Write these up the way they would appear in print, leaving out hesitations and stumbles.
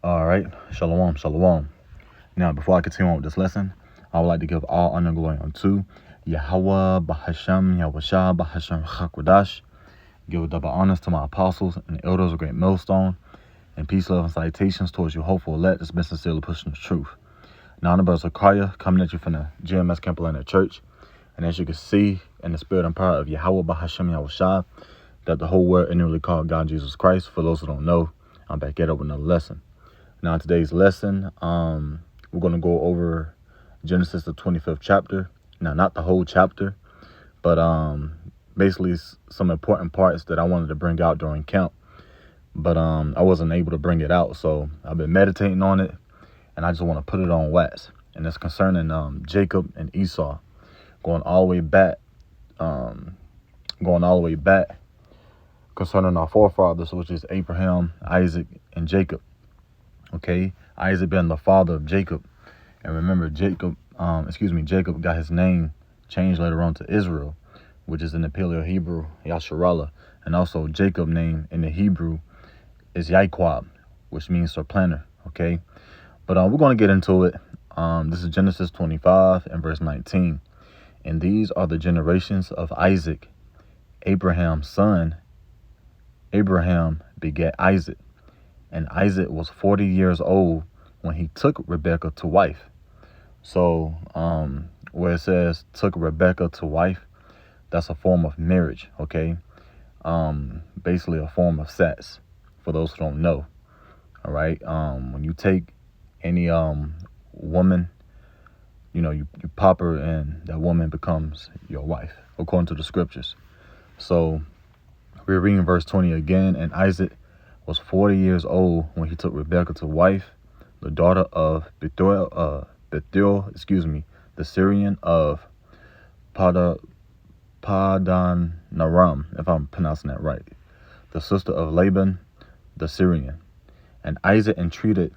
All right, shalom, shalom. Now, before I continue on with this lesson, I would like to give all honor and glory unto Yahweh, Bahashem, Yahushua, Bahashem, Chakwadash. Give double honors to my apostles and elders of Great Millstone, and peace, love, and salutations towards you hopeful elect that's been sincerely pushing the truth. Now, I'm brother Zakaria coming at you from the GMS Camp Atlanta Church, and as you can see in the spirit and power of Yahweh, Bahashem, Yahushua, that the whole world inwardly called God Jesus Christ. For those who don't know, I'm back at it with another lesson. Now, in today's lesson, we're going to go over Genesis, the 25th chapter. Now, not the whole chapter, but basically some important parts that I wanted to bring out during camp. But I wasn't able to bring it out, so I've been meditating on it, and I just want to put it on wax. And it's concerning Jacob and Esau, going all the way back concerning our forefathers, which is Abraham, Isaac, and Jacob. Okay, Isaac being the father of Jacob, and remember Jacob got his name changed later on to Israel, which is in the Paleo Hebrew Yasharallah, and also Jacob name in the Hebrew is Yaiquab, which means supplanter. Okay, but we're going to get into it. This is Genesis 25 and verse 19, and these are the generations of Isaac, Abraham's son. Abraham begat Isaac. And Isaac was 40 years old when he took Rebekah to wife. So where it says took Rebekah to wife, that's a form of marriage, okay? Basically a form of sex, for those who don't know. All right. When you take any woman, you pop her and that woman becomes your wife, according to the scriptures. So we're reading verse 20 again. And Isaac was 40 years old when he took Rebekah to wife, the daughter of Bethuel, the Syrian of Padanaram, if I'm pronouncing that right, the sister of Laban, the Syrian. And Isaac entreated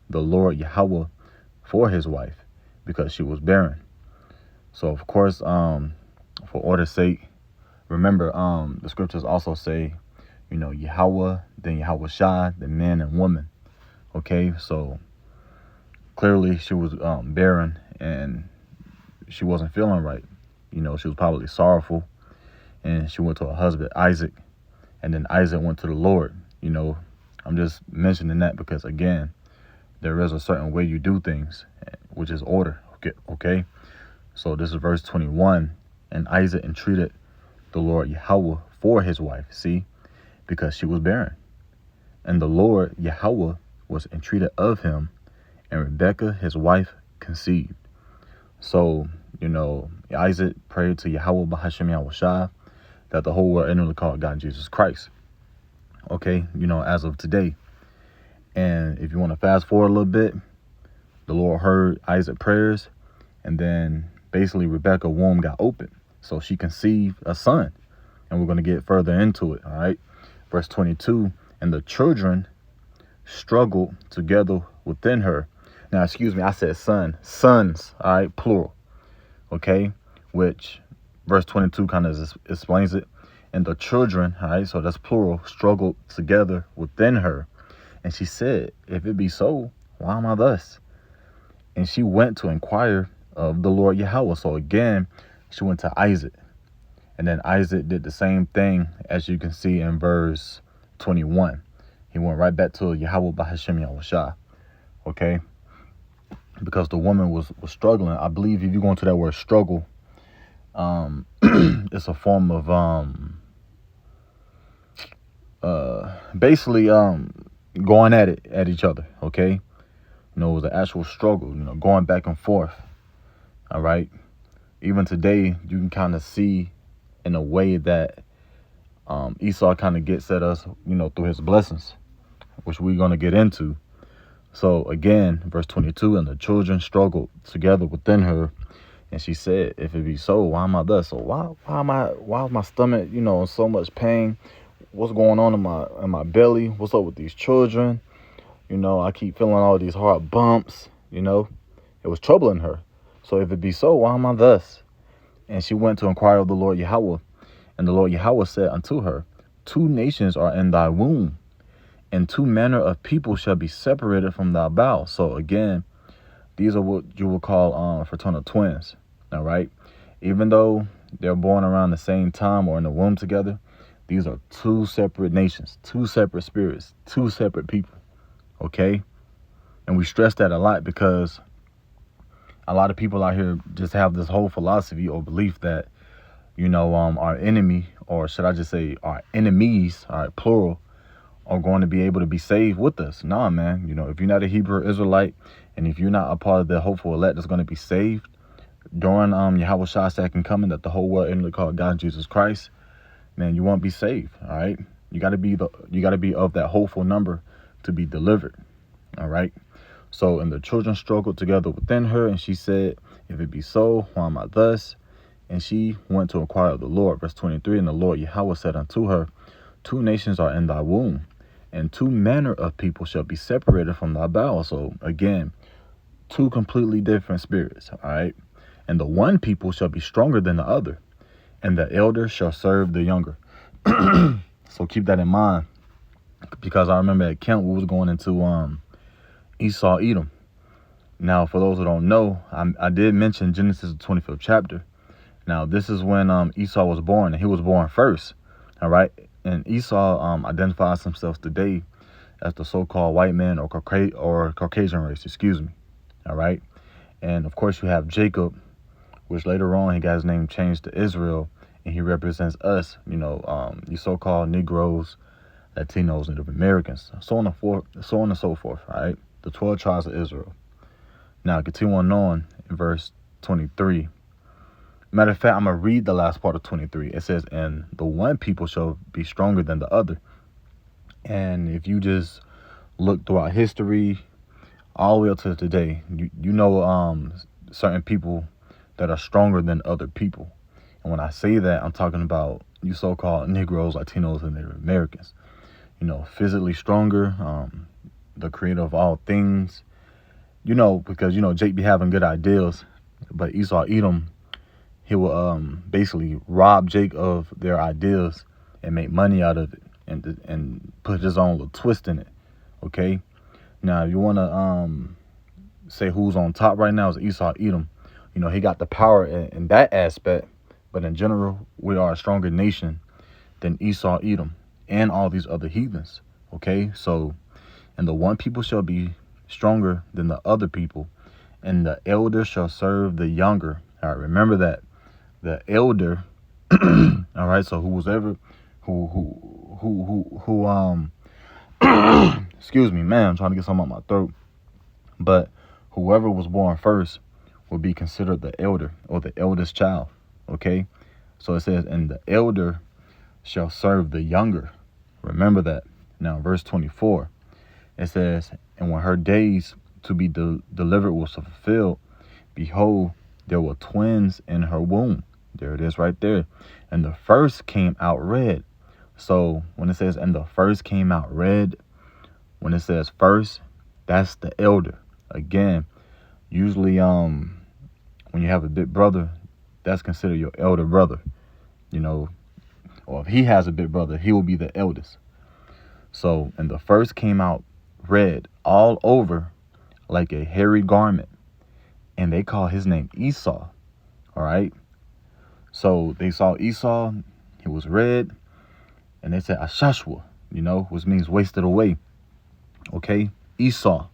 the Lord Yahweh for his wife, because she was barren. So, of course, for order's sake, remember, the scriptures also say, Yahweh, then Yahushua, then man and woman. Okay, so clearly she was barren and she wasn't feeling right. She was probably sorrowful, and she went to her husband Isaac, and then Isaac went to the Lord. I'm just mentioning that because, again, there is a certain way you do things, which is order. Okay. So this is verse 21, and Isaac entreated the Lord Yahweh for his wife. See, because she was barren. And the Lord Yahweh was entreated of him, and Rebekah, his wife, conceived. So, Isaac prayed to Yahweh Bahashem Yahushua, that the whole world inwardly called God Jesus Christ. Okay, as of today. And if you want to fast forward a little bit, the Lord heard Isaac's prayers, and then basically Rebekah's womb got open. So she conceived a son. And we're going to get further into it, all right? Verse 22, and the children struggled together within her. Now, excuse me, I said sons, all right, plural, okay? Which verse 22 kind of explains it. And the children, all right, so that's plural, struggled together within her. And she said, if it be so, why am I thus? And she went to inquire of the Lord Yahweh. So again, she went to Isaac. And then Isaac did the same thing, as you can see in verse 21. He went right back to Yahweh Bahashem Yahushua. Okay? Because the woman was struggling. I believe if you go into that word struggle, it's a form of basically going at each other. Okay? It was an actual struggle, going back and forth. All right? Even today, you can kind of see in a way that Esau kind of gets at us, through his blessings, which we're going to get into. So again, verse 22, and the children struggled together within her, and she said, if it be so, why am I thus? So why is my stomach, in so much pain? What's going on in my belly? What's up with these children? I keep feeling all these hard bumps, it was troubling her. So if it be so, why am I thus? And she went to inquire of the Lord Yahweh. And the Lord Yahweh said unto her, 2 nations are in thy womb, and two manner of people shall be separated from thy bowels. So again, these are what you will call fraternal twins. All right. Even though they're born around the same time or in the womb together, these are two separate nations, two separate spirits, two separate people. Okay. And we stress that a lot because a lot of people out here just have this whole philosophy or belief that, our enemy, or should I just say our enemies, all right, plural, are going to be able to be saved with us. Nah, man. If you're not a Hebrew Israelite, and if you're not a part of the hopeful elect that's going to be saved during Yahweh Shai second coming, that the whole world inwardly called God Jesus Christ, man, you won't be saved. All right. You got to be of that hopeful number to be delivered. All right. So, and the children struggled together within her, and she said, if it be so, why am I thus? And she went to inquire of the Lord. Verse 23, and the Lord Yahweh said unto her, two nations are in thy womb, and two manner of people shall be separated from thy bowels. So again, two completely different spirits. All right. And the one people shall be stronger than the other, and the elder shall serve the younger. So keep that in mind, because I remember at camp we was going into Esau, Edom. Now, for those who don't know, I did mention Genesis, the 25th chapter. Now, this is when Esau was born, and he was born first. All right. And Esau identifies himself today as the so-called white man or Caucasian race, excuse me. All right. And of course, you have Jacob, which later on he got his name changed to Israel, and he represents us, you so-called Negroes, Latinos, Native Americans, so on and so forth. All right. The 12 tribes of Israel. Now, continuing on in verse 23. Matter of fact, I'm going to read the last part of 23. It says, and the one people shall be stronger than the other. And if you just look throughout history, all the way up to today, certain people that are stronger than other people. And when I say that, I'm talking about you so-called Negroes, Latinos, and Native Americans. Physically stronger, the creator of all things, because, Jake be having good ideas, but Esau, Edom, he will basically rob Jake of their ideas and make money out of it and put his own little twist in it. Okay. Now, if you want to say who's on top right now, is Esau, Edom. He got the power in that aspect, but in general, we are a stronger nation than Esau, Edom, and all these other heathens. Okay. So, and the one people shall be stronger than the other people, and the elder shall serve the younger. All right, remember that. The elder, all right, so excuse me, man, I'm trying to get something out my throat. But whoever was born first will be considered the elder, or the eldest child. Okay. So it says, and the elder shall serve the younger. Remember that. Now, verse 24, it says, and when her days to be delivered was fulfilled, behold, there were twins in her womb. There it is right there. And the first came out red. So when it says, and the first came out red, when it says first, that's the elder. Again, usually when you have a big brother, that's considered your elder brother. Or if he has a big brother, he will be the eldest. So, and the first came out red all over like a hairy garment. And they call his name Esau. All right. So they saw Esau, he was red, and they said Ashashua, which means wasted away. Okay, Esau.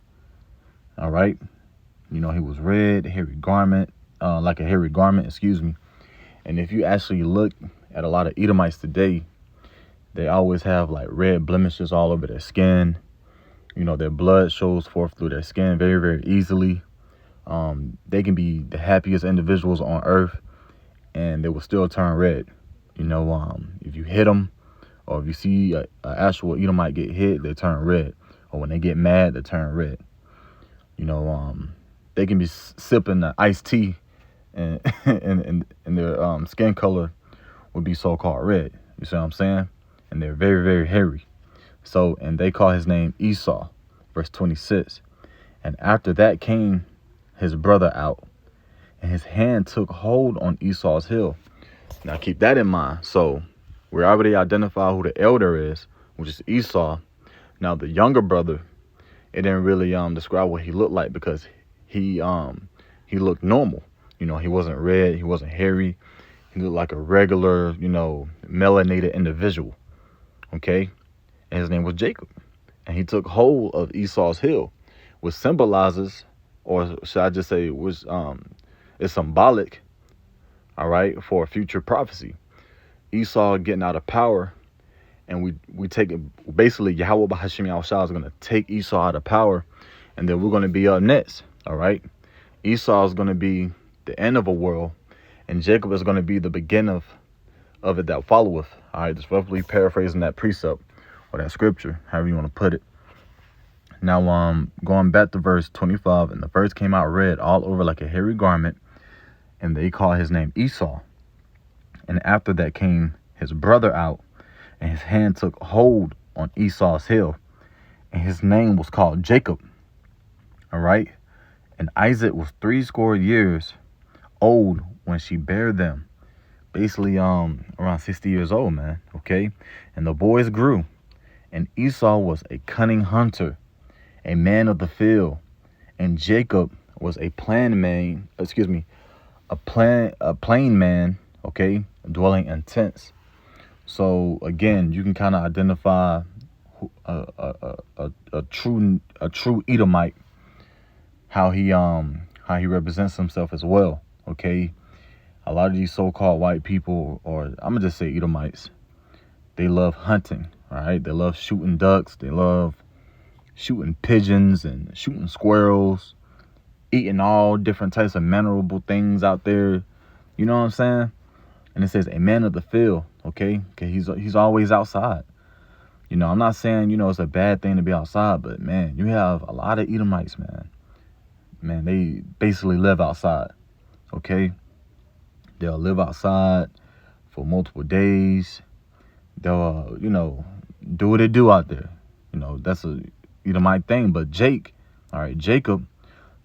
All right. He was red, hairy garment, like a hairy garment, excuse me. And if you actually look at a lot of Edomites today, they always have like red blemishes all over their skin. Their blood shows forth through their skin very, very easily. They can be the happiest individuals on earth, and they will still turn red. If you hit them, or if you see an actual Edomite get hit, they turn red. Or when they get mad, they turn red. They can be sipping the iced tea, and their skin color would be so-called red. You see what I'm saying? And they're very, very hairy. So, and they call his name Esau. Verse 26. And after that came his brother out, and his hand took hold on Esau's heel. Now keep that in mind. So we already identify who the elder is, which is Esau. Now the younger brother, it didn't really describe what he looked like, because he looked normal. He wasn't red, he wasn't hairy. He looked like a regular, melanated individual. Okay? And his name was Jacob. And he took hold of Esau's heel, which symbolizes, or should I just say, which is symbolic, all right, for a future prophecy. Esau getting out of power, and we take it, basically Yahweh Bahashim Yahushua is going to take Esau out of power, and then we're going to be up next, all right? Esau is going to be the end of a world, and Jacob is going to be the beginning of it that followeth. All right, just roughly paraphrasing that precept or that scripture, however you want to put it. Now, going back to verse 25, and the verse came out red all over like a hairy garment, and they called his name Esau. And after that came his brother out, and his hand took hold on Esau's heel, and his name was called Jacob. All right, and Isaac was 80 years old when she bare them. Basically, around 60 years old, man. Okay, and the boys grew, and Esau was a cunning hunter, a man of the field, and Jacob was a plain man. A plain man. Okay, dwelling in tents. So again, you can kind of identify a true Edomite, how he represents himself as well. Okay, a lot of these so-called white people, or I'm gonna just say Edomites, they love hunting. All right, they love shooting ducks, they love shooting pigeons and shooting squirrels, eating all different types of mannerable things out there. You know what I'm saying? And it says a man of the field. Okay, he's always outside. I'm not saying it's a bad thing to be outside, but man, you have a lot of Edomites, man, they basically live outside. Okay, they'll live outside for multiple days. They'll do what they do out there. That's a Edomite thing. But Jacob,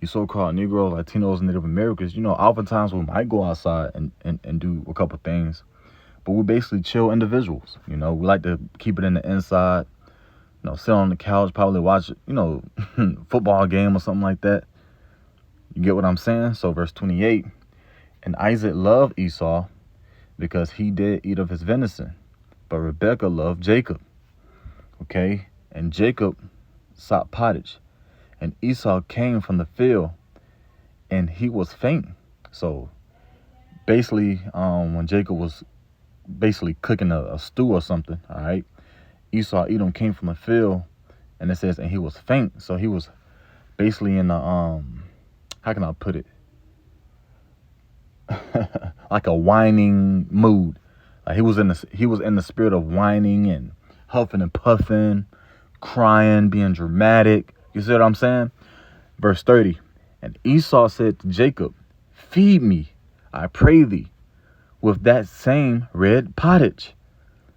you so-called Negroes, Latinos, Native Americans, oftentimes we might go outside and do a couple things, but we're basically chill individuals. We like to keep it in the inside, sit on the couch, probably watch, football game or something like that. You get what I'm saying? So verse 28, and Isaac loved Esau because he did eat of his venison, but Rebekah loved Jacob. Okay, and Jacob sought pottage, and Esau came from the field, and he was faint. So basically, when Jacob was basically cooking a stew or something, all right, Edom came from the field, and it says, and he was faint. So he was basically in a how can I put it? Like a whining mood. Like he was in the spirit of whining and huffing and puffing, crying, being dramatic. You see what I'm saying? Verse 30. And Esau said to Jacob, feed me, I pray thee, with that same red pottage,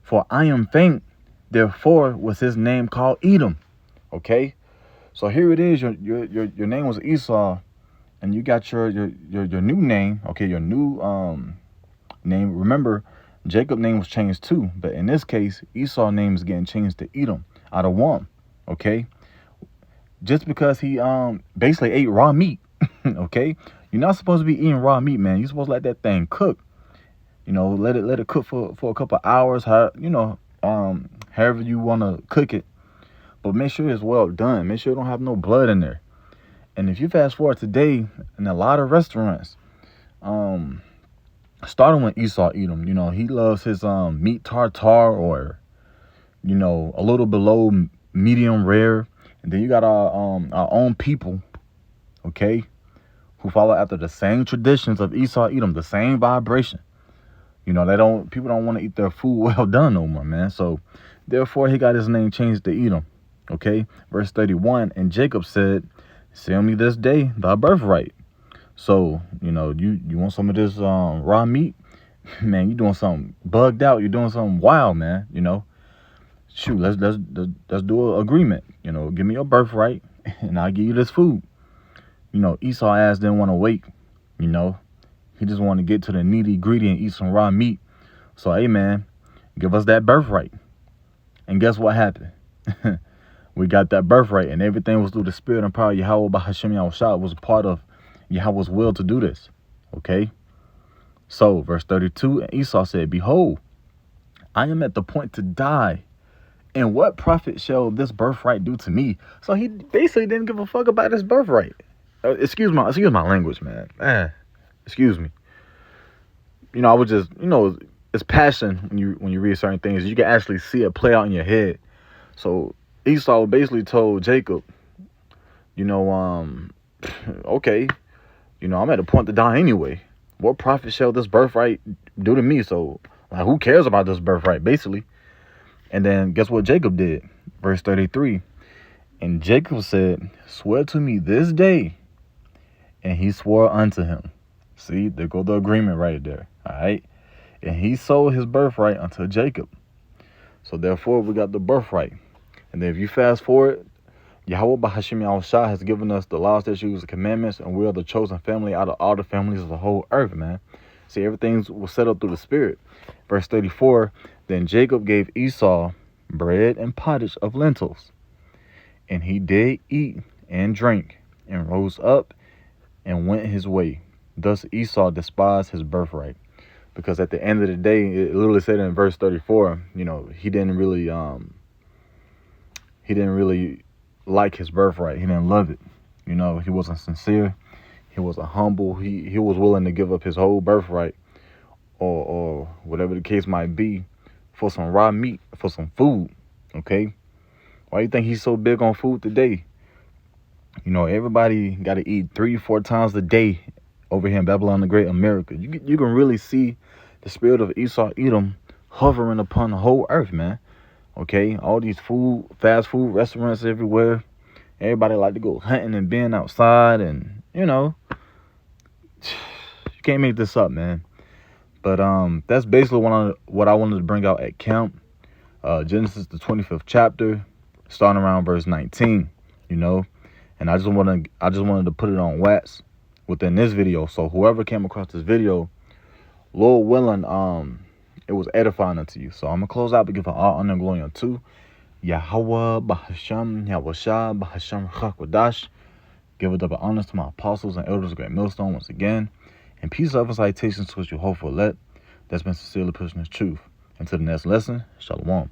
for I am faint. Therefore was his name called Edom. Okay, so here it is. Your name was Esau, and you got your new name. Okay, your new name. Remember, Jacob's name was changed too, but in this case, Esau's name is getting changed to Edom out of one. Okay, just because he basically ate raw meat. Okay, you're not supposed to be eating raw meat, man. You're supposed to let that thing cook. Let it cook for a couple of hours. However you want to cook it, but make sure it's well done. Make sure it don't have no blood in there. And if you fast forward today, in a lot of restaurants, starting with Esau Edom, he loves his meat tartare, or a little below medium rare. And then you got our own people, okay, who follow after the same traditions of Esau Edom, the same vibration. People don't want to eat their food well done no more, man. So therefore he got his name changed to Edom. Okay, verse 31, and Jacob said, sell me this day thy birthright. So you want some of this raw meat, man. You doing something bugged out. You're doing something wild, man. Shoot, let's do an agreement. Give me your birthright, and I'll give you this food. Esau ass didn't want to wait. He just wanted to get to the nitty-gritty and eat some raw meat. So, hey, man, give us that birthright. And guess what happened? we got that birthright, and everything was through the spirit and power of Yahweh Bahashem Yahushua. Was a part of Yahweh's will to do this. Okay? So, verse 32, and Esau said, Behold, I am at the point to die, and what profit shall this birthright do to me? So he basically didn't give a fuck about his birthright. Excuse my language, man. Excuse me. I would just, it's passion when you read certain things. You can actually see it play out in your head. So Esau basically told Jacob, okay, I'm at a point to die anyway. What profit shall this birthright do to me? So, like, who cares about this birthright, basically? And then guess what Jacob did? Verse 33. And Jacob said, Swear to me this day. And he swore unto him. See, there go the agreement right there. All right. And he sold his birthright unto Jacob. So therefore, we got the birthright. And then if you fast forward, Yahweh Bahashem Yahushua has given us the laws, statutes, and commandments, and we are the chosen family out of all the families of the whole earth, man. See, everything was set up through the spirit. Verse 34, then Jacob gave Esau bread and pottage of lentils. And he did eat and drink, and rose up and went his way. Thus Esau despised his birthright. Because at the end of the day, it literally said in verse 34, he didn't really like his birthright. He didn't love it. He wasn't sincere. He wasn't humble. He was willing to give up his whole birthright or whatever the case might be for some raw meat, for some food. Okay? Why do you think he's so big on food today? Everybody got to eat 3-4 times a day over here in Babylon the Great, America. You can really see the spirit of Esau Edom hovering upon the whole earth, man. Okay, all these fast food restaurants everywhere. Everybody like to go hunting and being outside, and you can't make this up, man. But that's basically what I wanted to bring out at camp. Genesis the 25th chapter, starting around verse 19. And I just wanted to put it on wax within this video. So whoever came across this video, Lord willing, it was edifying unto you. So I'm going to close out by giving all honor and glory unto Yahweh Bahashem Yahushua Bahashem Chakwadash. Give it up and honors to my apostles and elders of Great Millstone once again. And peace, love, and citations to which you hope for let. That's been sincerely pushing this truth. Until the next lesson, Shalom.